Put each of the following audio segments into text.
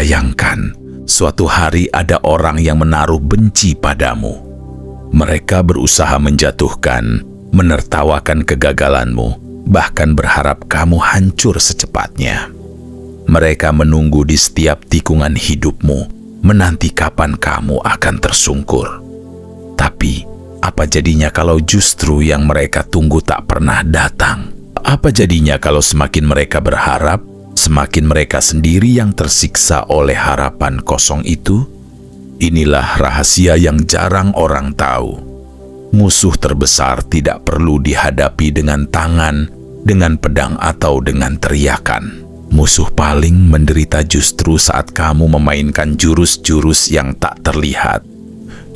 Bayangkan, suatu hari ada orang yang menaruh benci padamu. Mereka berusaha menjatuhkan, menertawakan kegagalanmu, bahkan berharap kamu hancur secepatnya. Mereka menunggu di setiap tikungan hidupmu, menanti kapan kamu akan tersungkur. Tapi, apa jadinya kalau justru yang mereka tunggu tak pernah datang? Apa jadinya kalau semakin mereka berharap, semakin mereka sendiri yang tersiksa oleh harapan kosong itu? Inilah rahasia yang jarang orang tahu. Musuh terbesar tidak perlu dihadapi dengan tangan, dengan pedang atau dengan teriakan. Musuh paling menderita justru saat kamu memainkan jurus-jurus yang tak terlihat.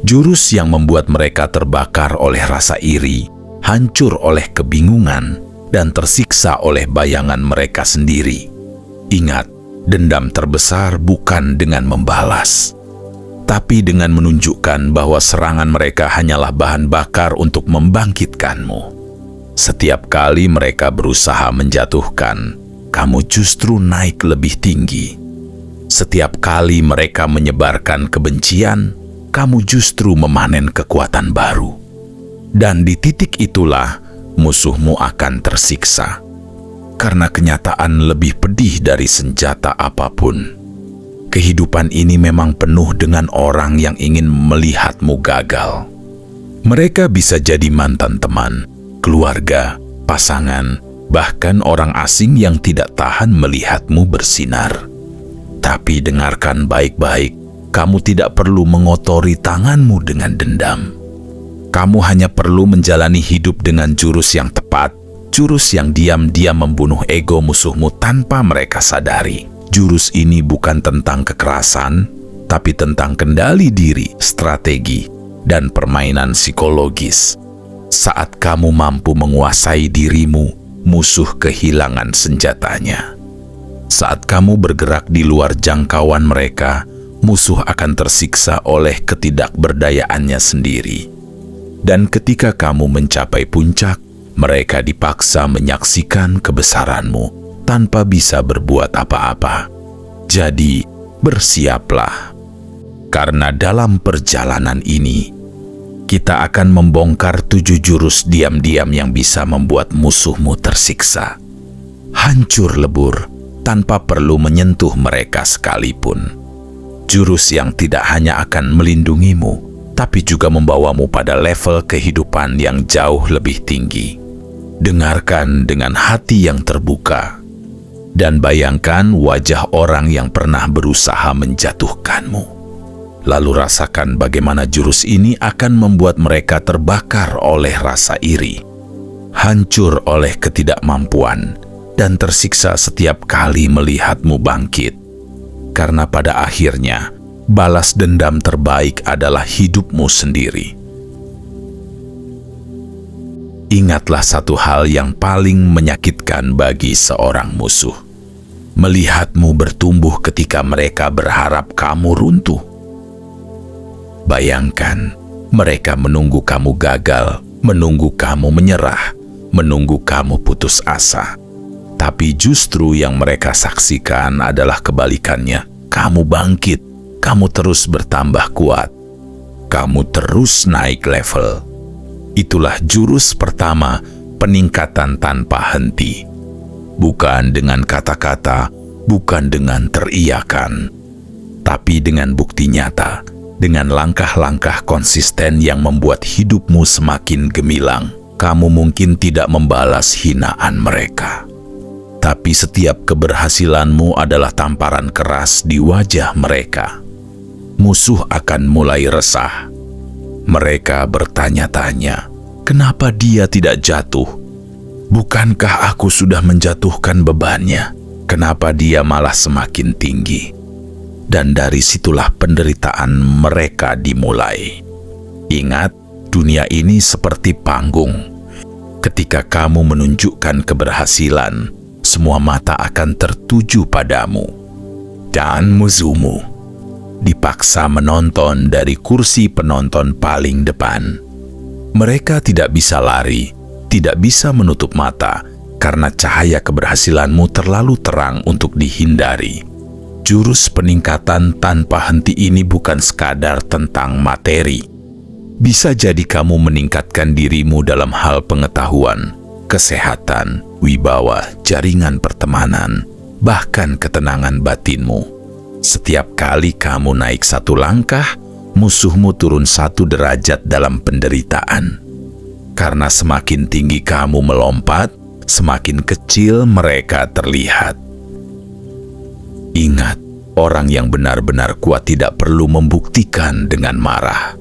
Jurus yang membuat mereka terbakar oleh rasa iri, hancur oleh kebingungan, dan tersiksa oleh bayangan mereka sendiri. Ingat, dendam terbesar bukan dengan membalas, tapi dengan menunjukkan bahwa serangan mereka hanyalah bahan bakar untuk membangkitkanmu. Setiap kali mereka berusaha menjatuhkan, kamu justru naik lebih tinggi. Setiap kali mereka menyebarkan kebencian, kamu justru memanen kekuatan baru. Dan di titik itulah, musuhmu akan tersiksa. Karena kenyataan lebih pedih dari senjata apapun. Kehidupan ini memang penuh dengan orang yang ingin melihatmu gagal. Mereka bisa jadi mantan teman, keluarga, pasangan, bahkan orang asing yang tidak tahan melihatmu bersinar. Tapi dengarkan baik-baik, kamu tidak perlu mengotori tanganmu dengan dendam. Kamu hanya perlu menjalani hidup dengan jurus yang tepat, jurus yang diam-diam membunuh ego musuhmu tanpa mereka sadari. Jurus ini bukan tentang kekerasan, tapi tentang kendali diri, strategi, dan permainan psikologis. Saat kamu mampu menguasai dirimu, musuh kehilangan senjatanya. Saat kamu bergerak di luar jangkauan mereka, musuh akan tersiksa oleh ketidakberdayaannya sendiri. Dan ketika kamu mencapai puncak, mereka dipaksa menyaksikan kebesaranmu tanpa bisa berbuat apa-apa. Jadi, bersiaplah. Karena dalam perjalanan ini, kita akan membongkar 7 jurus diam-diam yang bisa membuat musuhmu tersiksa. Hancur lebur tanpa perlu menyentuh mereka sekalipun. Jurus yang tidak hanya akan melindungimu, tapi juga membawamu pada level kehidupan yang jauh lebih tinggi. Dengarkan dengan hati yang terbuka, dan bayangkan wajah orang yang pernah berusaha menjatuhkanmu. Lalu rasakan bagaimana jurus ini akan membuat mereka terbakar oleh rasa iri, hancur oleh ketidakmampuan, dan tersiksa setiap kali melihatmu bangkit. Karena pada akhirnya, balas dendam terbaik adalah hidupmu sendiri. Ingatlah satu hal yang paling menyakitkan bagi seorang musuh. Melihatmu bertumbuh ketika mereka berharap kamu runtuh. Bayangkan, mereka menunggu kamu gagal, menunggu kamu menyerah, menunggu kamu putus asa. Tapi justru yang mereka saksikan adalah kebalikannya. Kamu bangkit, kamu terus bertambah kuat, kamu terus naik level. Itulah jurus pertama, peningkatan tanpa henti. Bukan dengan kata-kata, bukan dengan teriakan, tapi dengan bukti nyata, dengan langkah-langkah konsisten yang membuat hidupmu semakin gemilang. Kamu mungkin tidak membalas hinaan mereka, tapi setiap keberhasilanmu adalah tamparan keras di wajah mereka. Musuh akan mulai resah. Mereka bertanya-tanya, kenapa dia tidak jatuh? Bukankah aku sudah menjatuhkan bebannya? Kenapa dia malah semakin tinggi? Dan dari situlah penderitaan mereka dimulai. Ingat, dunia ini seperti panggung. Ketika kamu menunjukkan keberhasilan, semua mata akan tertuju padamu. Dan musuhmu dipaksa menonton dari kursi penonton paling depan. Mereka tidak bisa lari, tidak bisa menutup mata, karena cahaya keberhasilanmu terlalu terang untuk dihindari. jurus peningkatan tanpa henti ini bukan sekadar tentang materi. Bisa jadi kamu meningkatkan dirimu dalam hal pengetahuan, kesehatan, wibawa, jaringan pertemanan, bahkan ketenangan batinmu. Setiap kali kamu naik satu langkah, musuhmu turun satu derajat dalam penderitaan. Karena semakin tinggi kamu melompat, semakin kecil mereka terlihat. Ingat, orang yang benar-benar kuat tidak perlu membuktikan dengan marah.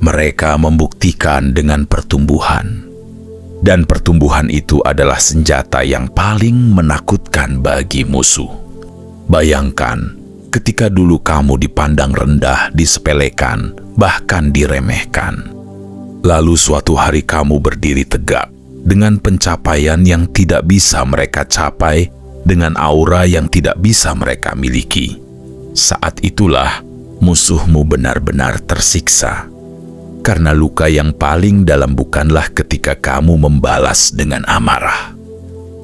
Mereka membuktikan dengan pertumbuhan. Dan pertumbuhan itu adalah senjata yang paling menakutkan bagi musuh. Bayangkan, ketika dulu kamu dipandang rendah, disepelekan, bahkan diremehkan. Lalu suatu hari kamu berdiri tegak, dengan pencapaian yang tidak bisa mereka capai, dengan aura yang tidak bisa mereka miliki. Saat itulah musuhmu benar-benar tersiksa. Karena luka yang paling dalam bukanlah ketika kamu membalas dengan amarah,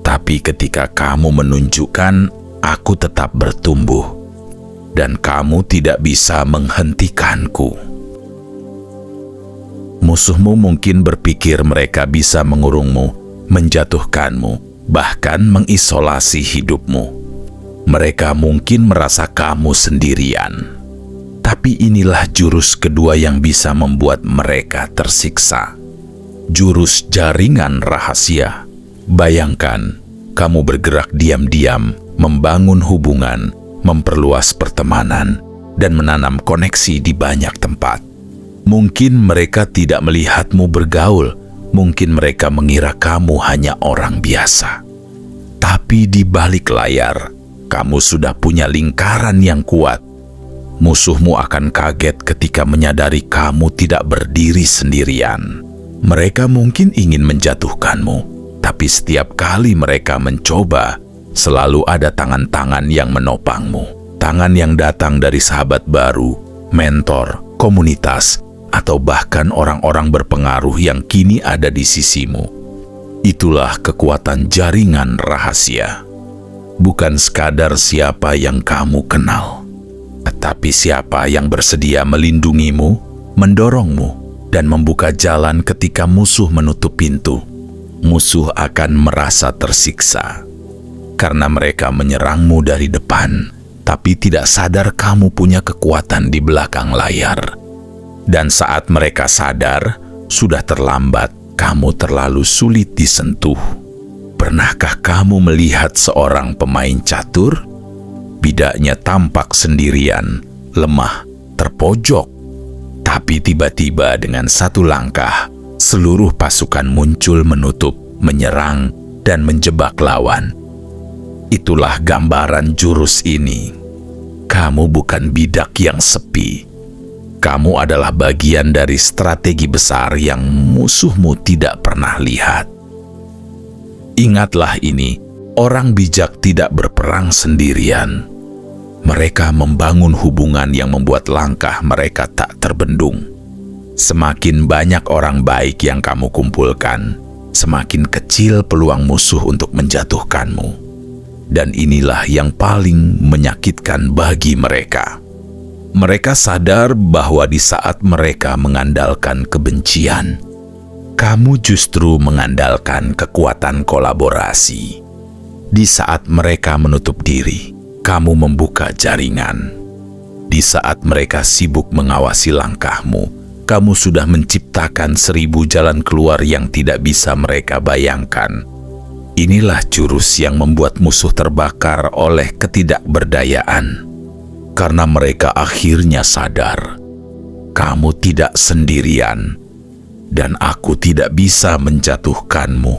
tapi ketika kamu menunjukkan, aku tetap bertumbuh, dan kamu tidak bisa menghentikanku. Musuhmu mungkin berpikir mereka bisa mengurungmu, menjatuhkanmu, bahkan mengisolasi hidupmu. Mereka mungkin merasa kamu sendirian. Tapi inilah jurus kedua yang bisa membuat mereka tersiksa. Jurus jaringan rahasia. Bayangkan, kamu bergerak diam-diam, membangun hubungan, memperluas pertemanan, dan menanam koneksi di banyak tempat. Mungkin mereka tidak melihatmu bergaul, mungkin mereka mengira kamu hanya orang biasa. Tapi di balik layar, kamu sudah punya lingkaran yang kuat. Musuhmu akan kaget ketika menyadari kamu tidak berdiri sendirian. Mereka mungkin ingin menjatuhkanmu, tapi setiap kali mereka mencoba, selalu ada tangan-tangan yang menopangmu. Tangan yang datang dari sahabat baru, mentor, komunitas, atau bahkan orang-orang berpengaruh yang kini ada di sisimu. Itulah kekuatan jaringan rahasia. Bukan sekadar siapa yang kamu kenal, tetapi siapa yang bersedia melindungimu, mendorongmu, dan membuka jalan ketika musuh menutup pintu. Musuh akan merasa tersiksa karena mereka menyerangmu dari depan, tapi tidak sadar kamu punya kekuatan di belakang layar. Dan saat mereka sadar, sudah terlambat, kamu terlalu sulit disentuh. Pernahkah kamu melihat seorang pemain catur? Bidaknya tampak sendirian, lemah, terpojok. Tapi tiba-tiba dengan satu langkah, seluruh pasukan muncul menutup, menyerang, dan menjebak lawan. Itulah gambaran jurus ini. Kamu bukan bidak yang sepi. Kamu adalah bagian dari strategi besar yang musuhmu tidak pernah lihat. Ingatlah ini, orang bijak tidak berperang sendirian. Mereka membangun hubungan yang membuat langkah mereka tak terbendung. Semakin banyak orang baik yang kamu kumpulkan, semakin kecil peluang musuh untuk menjatuhkanmu. Dan inilah yang paling menyakitkan bagi mereka. Mereka sadar bahwa di saat mereka mengandalkan kebencian, kamu justru mengandalkan kekuatan kolaborasi. Di saat mereka menutup diri, kamu membuka jaringan. Di saat mereka sibuk mengawasi langkahmu, kamu sudah menciptakan 1000 jalan keluar yang tidak bisa mereka bayangkan. Inilah jurus yang membuat musuh terbakar oleh ketidakberdayaan. Karena mereka akhirnya sadar, kamu tidak sendirian, dan aku tidak bisa menjatuhkanmu.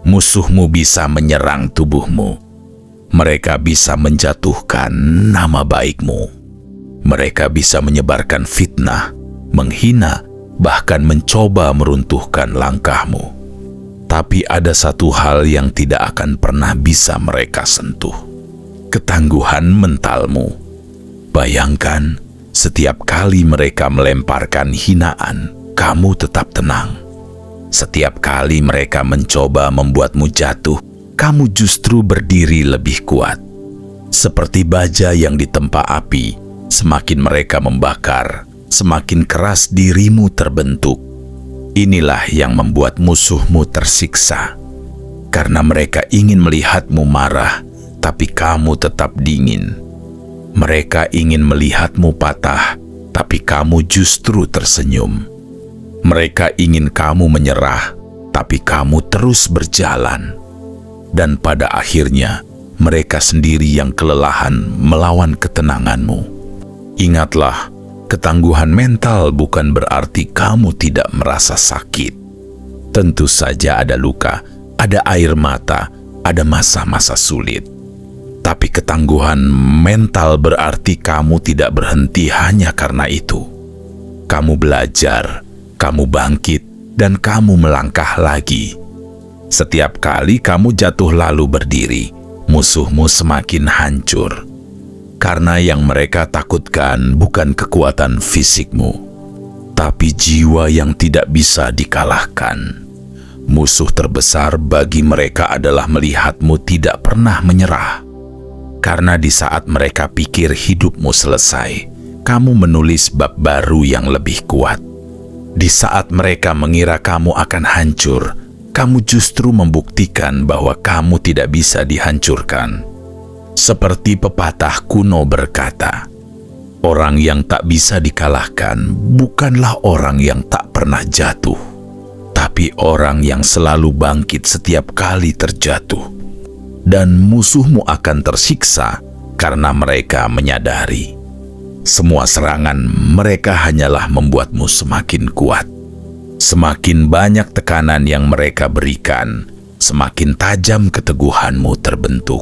Musuhmu bisa menyerang tubuhmu. Mereka bisa menjatuhkan nama baikmu. Mereka bisa menyebarkan fitnah, menghina, bahkan mencoba meruntuhkan langkahmu. Tapi ada satu hal yang tidak akan pernah bisa mereka sentuh. Ketangguhan mentalmu. Bayangkan, setiap kali mereka melemparkan hinaan, kamu tetap tenang. Setiap kali mereka mencoba membuatmu jatuh, kamu justru berdiri lebih kuat. Seperti baja yang ditempa api, semakin mereka membakar, semakin keras dirimu terbentuk. Inilah yang membuat musuhmu tersiksa. Karena mereka ingin melihatmu marah, tapi kamu tetap dingin. Mereka ingin melihatmu patah, tapi kamu justru tersenyum. Mereka ingin kamu menyerah, tapi kamu terus berjalan. Dan pada akhirnya, mereka sendiri yang kelelahan melawan ketenanganmu. Ingatlah, ketangguhan mental bukan berarti kamu tidak merasa sakit. Tentu saja ada luka, ada air mata, ada masa-masa sulit. Tapi ketangguhan mental berarti kamu tidak berhenti hanya karena itu. Kamu belajar, kamu bangkit, dan kamu melangkah lagi. Setiap kali kamu jatuh lalu berdiri, musuhmu semakin hancur. Karena yang mereka takutkan bukan kekuatan fisikmu, tapi jiwa yang tidak bisa dikalahkan. Musuh terbesar bagi mereka adalah melihatmu tidak pernah menyerah. Karena di saat mereka pikir hidupmu selesai, kamu menulis bab baru yang lebih kuat. Di saat mereka mengira kamu akan hancur, kamu justru membuktikan bahwa kamu tidak bisa dihancurkan. Seperti pepatah kuno berkata, orang yang tak bisa dikalahkan bukanlah orang yang tak pernah jatuh, tapi orang yang selalu bangkit setiap kali terjatuh. Dan musuhmu akan tersiksa karena mereka menyadari semua serangan mereka hanyalah membuatmu semakin kuat. Semakin banyak tekanan yang mereka berikan, semakin tajam keteguhanmu terbentuk.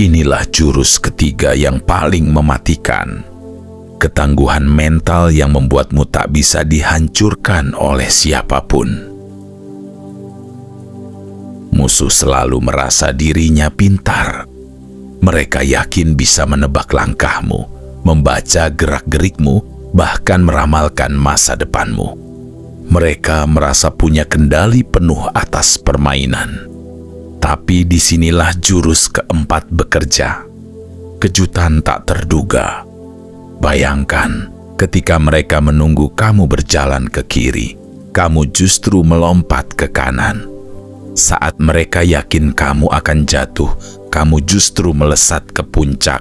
Inilah jurus ketiga yang paling mematikan. Ketangguhan mental yang membuatmu tak bisa dihancurkan oleh siapapun. Musuh selalu merasa dirinya pintar. Mereka yakin bisa menebak langkahmu, membaca gerak-gerikmu, bahkan meramalkan masa depanmu. Mereka merasa punya kendali penuh atas permainan. Tapi disinilah jurus keempat bekerja. Kejutan tak terduga. Bayangkan, ketika mereka menunggu kamu berjalan ke kiri, kamu justru melompat ke kanan. Saat mereka yakin kamu akan jatuh, kamu justru melesat ke puncak.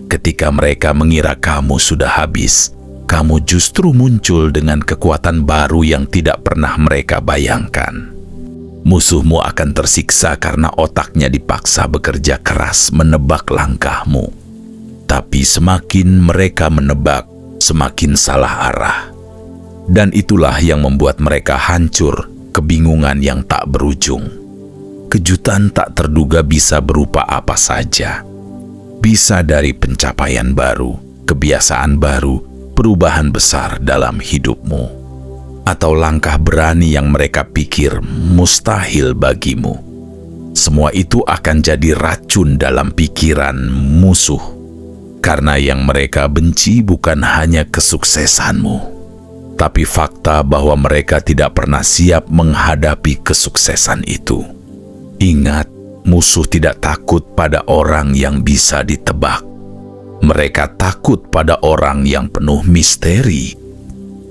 Ketika mereka mengira kamu sudah habis, kamu justru muncul dengan kekuatan baru yang tidak pernah mereka bayangkan. Musuhmu akan tersiksa karena otaknya dipaksa bekerja keras menebak langkahmu. Tapi semakin mereka menebak, semakin salah arah. Dan itulah yang membuat mereka hancur, kebingungan yang tak berujung. Kejutan tak terduga bisa berupa apa saja. Bisa dari pencapaian baru, kebiasaan baru, perubahan besar dalam hidupmu, atau langkah berani yang mereka pikir mustahil bagimu. Semua itu akan jadi racun dalam pikiran musuh, karena yang mereka benci bukan hanya kesuksesanmu, tapi fakta bahwa mereka tidak pernah siap menghadapi kesuksesan itu. Ingat, musuh tidak takut pada orang yang bisa ditebak. Mereka takut pada orang yang penuh misteri.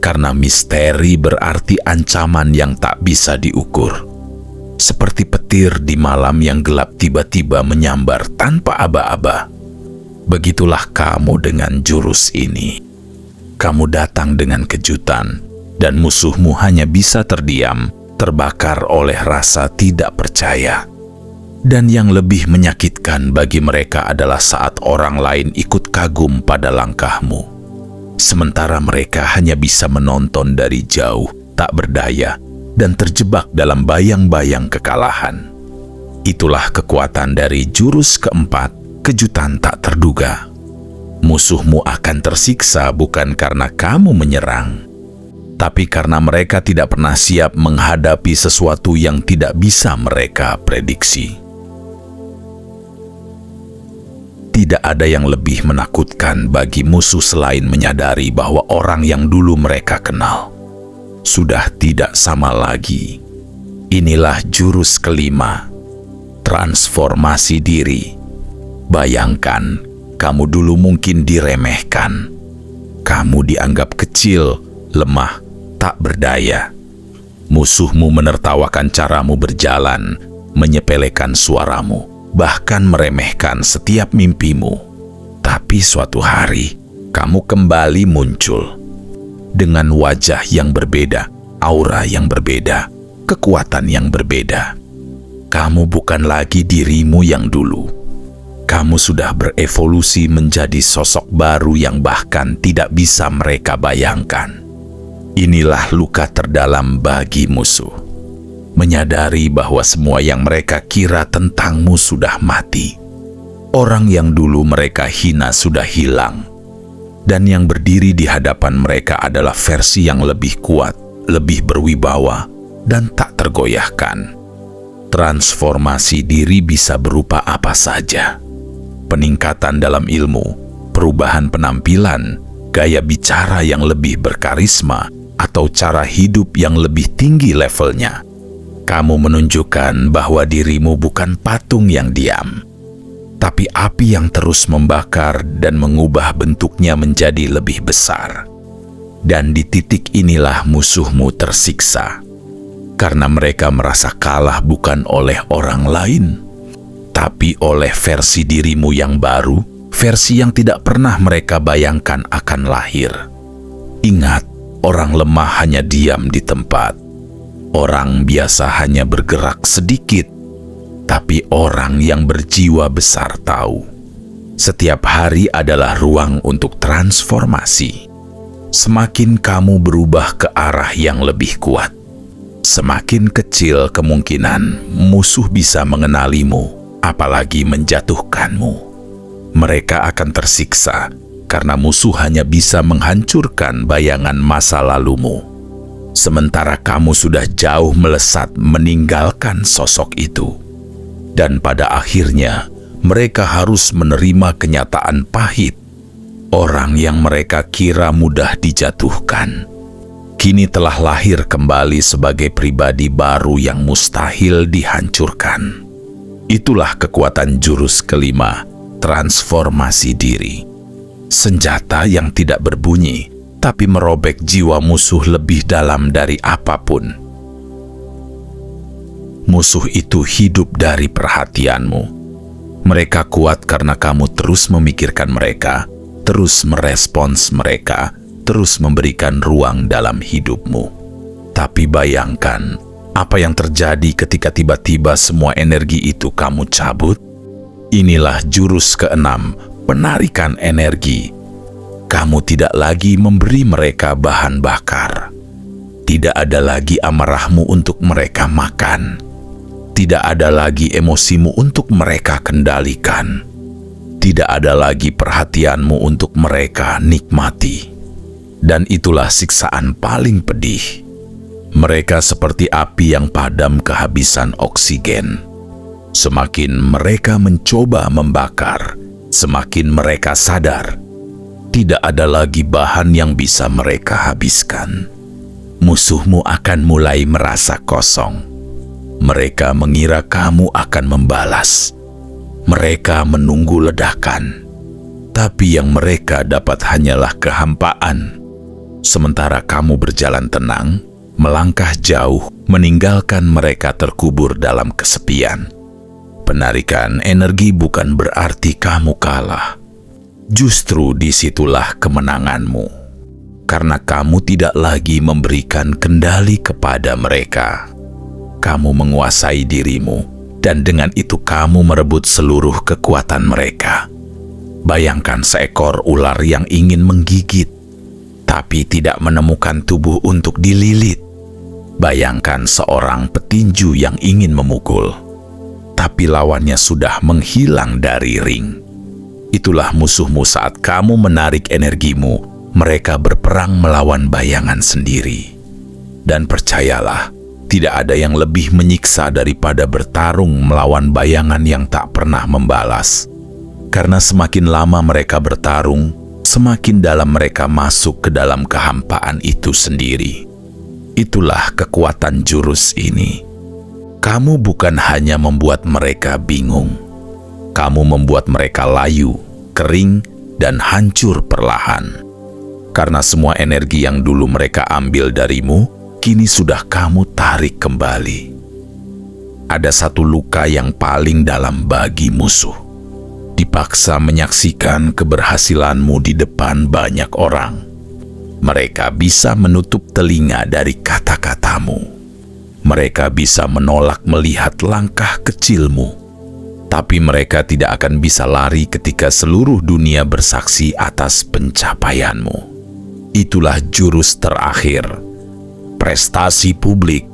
Karena misteri berarti ancaman yang tak bisa diukur. Seperti petir di malam yang gelap tiba-tiba menyambar tanpa aba-aba. Begitulah kamu dengan jurus ini. Kamu datang dengan kejutan, dan musuhmu hanya bisa terdiam, terbakar oleh rasa tidak percaya. Dan yang lebih menyakitkan bagi mereka adalah saat orang lain ikut kagum pada langkahmu. Sementara mereka hanya bisa menonton dari jauh, tak berdaya, dan terjebak dalam bayang-bayang kekalahan. Itulah kekuatan dari jurus keempat, kejutan tak terduga. Musuhmu akan tersiksa bukan karena kamu menyerang, tapi karena mereka tidak pernah siap menghadapi sesuatu yang tidak bisa mereka prediksi. Tidak ada yang lebih menakutkan bagi musuh selain menyadari bahwa orang yang dulu mereka kenal sudah tidak sama lagi. Inilah jurus kelima, transformasi diri. Bayangkan, kamu dulu mungkin diremehkan. Kamu dianggap kecil, lemah, tak berdaya. Musuhmu menertawakan caramu berjalan, menyepelekan suaramu, bahkan meremehkan setiap mimpimu. Tapi suatu hari, kamu kembali muncul dengan wajah yang berbeda, aura yang berbeda, kekuatan yang berbeda. Kamu bukan lagi dirimu yang dulu. Kamu sudah berevolusi menjadi sosok baru yang bahkan tidak bisa mereka bayangkan. Inilah luka terdalam bagi musuh. Menyadari bahwa semua yang mereka kira tentangmu sudah mati. Orang yang dulu mereka hina sudah hilang. Dan yang berdiri di hadapan mereka adalah versi yang lebih kuat, lebih berwibawa, dan tak tergoyahkan. Transformasi diri bisa berupa apa saja. Peningkatan dalam ilmu, perubahan penampilan, gaya bicara yang lebih berkarisma, atau cara hidup yang lebih tinggi levelnya. Kamu menunjukkan bahwa dirimu bukan patung yang diam, tapi api yang terus membakar dan mengubah bentuknya menjadi lebih besar. Dan di titik inilah musuhmu tersiksa, karena mereka merasa kalah bukan oleh orang lain, tapi oleh versi dirimu yang baru, versi yang tidak pernah mereka bayangkan akan lahir. Ingat, orang lemah hanya diam di tempat. Orang biasa hanya bergerak sedikit, tapi orang yang berjiwa besar tahu. Setiap hari adalah ruang untuk transformasi. Semakin kamu berubah ke arah yang lebih kuat, semakin kecil kemungkinan musuh bisa mengenalimu, apalagi menjatuhkanmu. Mereka akan tersiksa karena musuh hanya bisa menghancurkan bayangan masa lalumu. Sementara kamu sudah jauh melesat meninggalkan sosok itu. Dan pada akhirnya, mereka harus menerima kenyataan pahit. Orang yang mereka kira mudah dijatuhkan, kini telah lahir kembali sebagai pribadi baru yang mustahil dihancurkan. Itulah kekuatan jurus kelima, transformasi diri. Senjata yang tidak berbunyi, tapi merobek jiwa musuh lebih dalam dari apapun. Musuh itu hidup dari perhatianmu. Mereka kuat karena kamu terus memikirkan mereka, terus merespons mereka, terus memberikan ruang dalam hidupmu. Tapi bayangkan, apa yang terjadi ketika tiba-tiba semua energi itu kamu cabut? Inilah jurus keenam, penarikan energi. Kamu tidak lagi memberi mereka bahan bakar. Tidak ada lagi amarahmu untuk mereka makan. Tidak ada lagi emosimu untuk mereka kendalikan. Tidak ada lagi perhatianmu untuk mereka nikmati. Dan itulah siksaan paling pedih. Mereka seperti api yang padam kehabisan oksigen. Semakin mereka mencoba membakar, semakin mereka sadar tidak ada lagi bahan yang bisa mereka habiskan. Musuhmu akan mulai merasa kosong. Mereka mengira kamu akan membalas. Mereka menunggu ledakan. Tapi yang mereka dapat hanyalah kehampaan. Sementara kamu berjalan tenang, melangkah jauh, meninggalkan mereka terkubur dalam kesepian. Penarikan energi bukan berarti kamu kalah. Justru disitulah kemenanganmu. Karena kamu tidak lagi memberikan kendali kepada mereka. Kamu menguasai dirimu, dan dengan itu kamu merebut seluruh kekuatan mereka. Bayangkan seekor ular yang ingin menggigit, tapi tidak menemukan tubuh untuk dililit. Bayangkan seorang petinju yang ingin memukul, tapi lawannya sudah menghilang dari ring. Itulah musuhmu saat kamu menarik energimu, mereka berperang melawan bayangan sendiri. Dan percayalah, tidak ada yang lebih menyiksa daripada bertarung melawan bayangan yang tak pernah membalas. Karena semakin lama mereka bertarung, semakin dalam mereka masuk ke dalam kehampaan itu sendiri. Itulah kekuatan jurus ini. Kamu bukan hanya membuat mereka bingung. Kamu membuat mereka layu, kering, dan hancur perlahan. Karena semua energi yang dulu mereka ambil darimu, kini sudah kamu tarik kembali. Ada satu luka yang paling dalam bagi musuh. Dipaksa menyaksikan keberhasilanmu di depan banyak orang. Mereka bisa menutup telinga dari kata-katamu. Mereka bisa menolak melihat langkah kecilmu. Tapi mereka tidak akan bisa lari ketika seluruh dunia bersaksi atas pencapaianmu. Itulah jurus terakhir, prestasi publik.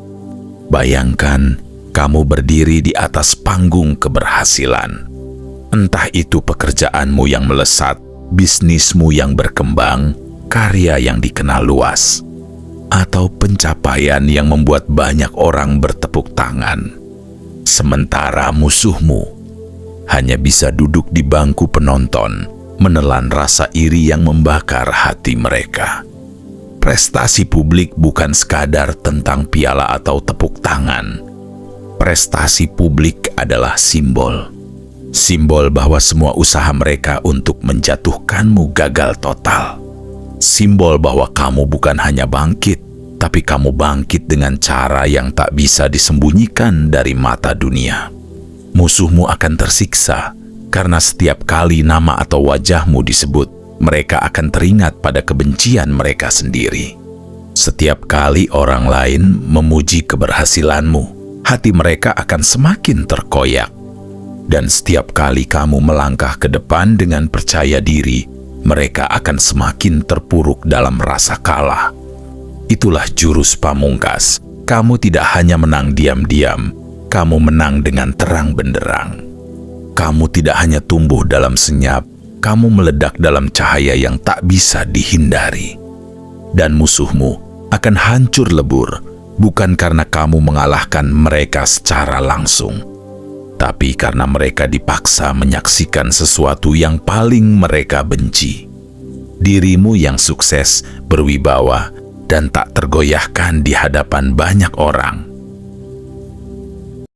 Bayangkan kamu berdiri di atas panggung keberhasilan. Entah itu pekerjaanmu yang melesat, bisnismu yang berkembang, karya yang dikenal luas, atau pencapaian yang membuat banyak orang bertepuk tangan. Sementara musuhmu hanya bisa duduk di bangku penonton, menelan rasa iri yang membakar hati mereka. Prestasi publik bukan sekadar tentang piala atau tepuk tangan. Prestasi publik adalah simbol. Simbol bahwa semua usaha mereka untuk menjatuhkanmu gagal total. Simbol bahwa kamu bukan hanya bangkit, tapi kamu bangkit dengan cara yang tak bisa disembunyikan dari mata dunia. Musuhmu akan tersiksa, karena setiap kali nama atau wajahmu disebut, mereka akan teringat pada kebencian mereka sendiri. Setiap kali orang lain memuji keberhasilanmu, hati mereka akan semakin terkoyak. Dan setiap kali kamu melangkah ke depan dengan percaya diri, mereka akan semakin terpuruk dalam rasa kalah. Itulah jurus pamungkas. Kamu tidak hanya menang diam-diam, kamu menang dengan terang benderang. Kamu tidak hanya tumbuh dalam senyap, kamu meledak dalam cahaya yang tak bisa dihindari. Dan musuhmu akan hancur lebur, bukan karena kamu mengalahkan mereka secara langsung, tapi karena mereka dipaksa menyaksikan sesuatu yang paling mereka benci. Dirimu yang sukses, berwibawa, dan tak tergoyahkan di hadapan banyak orang.